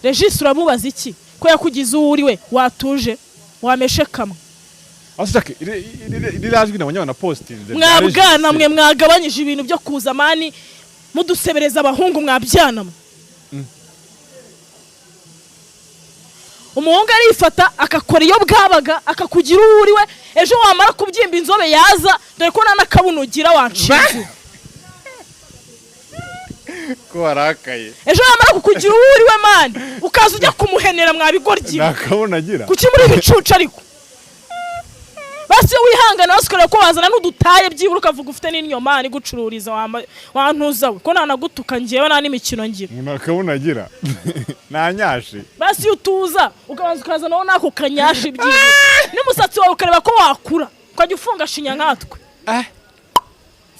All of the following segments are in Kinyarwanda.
Regis uramubaza iki ko yakugize uwo uri we watuje wameshe kamwe asake rirajwi nabonye na posting mwabwana mwe mwagabanyije ibintu byo kuza mani mudusebereza abahungu mwabyanamo umuhungu arifata akakora iyo bwabaga akakugira uwo uri we ejo wamara kubyimba inzobe yaza dore ko nanakabunugira wanshize ko warakaye ejo wamara kukugira uwo uri we mani ukaza ujya kumuhenera mwabigoryi nakabunagira kuki muri bicucu ariko basi wihangana wasukora ko wazana n'udutaye byibura ukavuga ufite n'inyoma ni gucururiza wantuza we ko nanagutuka ngiyewe nani mikino ngira nakabunagira nanyashi basi utuza ukabanza ukazana nako kanyashi byibura n'umusatsi wawe ukareba ko wakura ukajya ufunga shinya nkatwe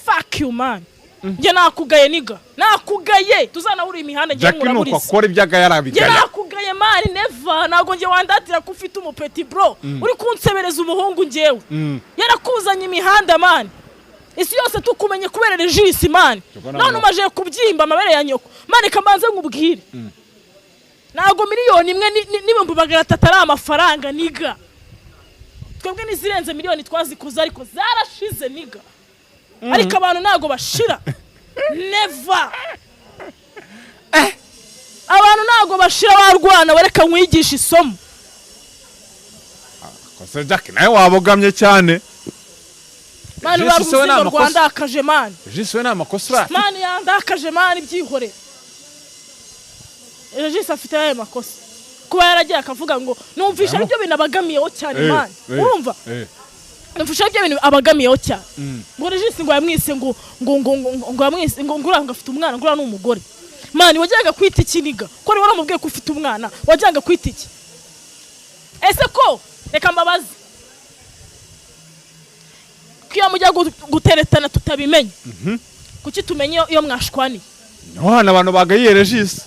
fuck you man nge nakugaye niga nakugaye tuzanahura imihanda ngiye nkuraburise Jackie akora ibyaga yarabigaya nge nakugaye mari never nago nge wandatira ko ufite umupeti bro uri kunsebereza umuhungu ngewe yarakuzanye imihanda man isi yose tukumenye kubera Regis man none umaje kubyimba amabere ya nyoko man kamanze nkubwire nago miliyoni imwe n'ibihumbi 300 ari amafaranga niga twebwe nizirenze miliyoni twazikuza ariko zarashize niga ariko abantu nago bashira never abantu nago bashira warwana wereka nkwigisha isomo kose Jackie nawe wabogamye cyane mani baruzi mu Rwanda akaje mani Regis we namakosa mani yandakaje mani byihore Regis afite ayo makosa kuba yaragiye akavuga ngo numvisha ibyo binabagamiyeho cyane mani urumva numvisha ibyo bintu abagamiyeho cyane ngo Regis ngo yamwise ngo yamwise ngo nguranga afite umwana ngura n'umugore mani wajyaga kwita ikiniga ko ari waramubwiye ko ufite umwana wajyaga kwita iki ese ko reka mbabazi kiyo mujya guteretana tutabimenye kuki tumenye iyo mwashwani Yohana abantu bagayiye Regis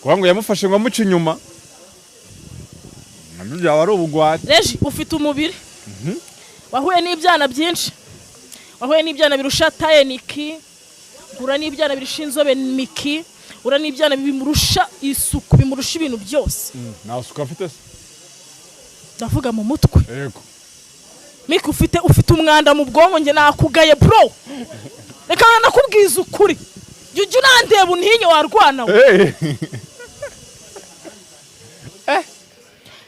kwa ngo yamufashe ngo amuca inyuma namujya wari ubugwate Regi ufite umubiri wahuye n'ibyana byinshi wahuye n'ibyana birusha taye niki ura n'ibyana birishinzobe miki ura n'ibyana bimurusha isuku bimurusha ibintu byose na usuka afite se ndavuga mu mutwe yego miki ufite umwanda mu bwonko nge nakugaye bro reka nakubwiza ukuri jujye nandeba untinye warwana we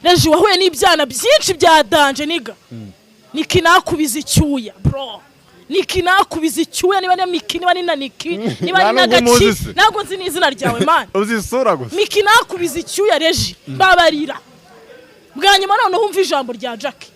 Regi wahuye n'ibyana byinshi bya danje niga niki nakubiza icyuya bro niki nakubiza icyuya niba ni miki niba ni naniki niba ni nagaci nago nzi n'izina ryawe man uzisura gusa miki nakubiza icyuya Regi babarira bwanyuma none humva ijambo rya Jackie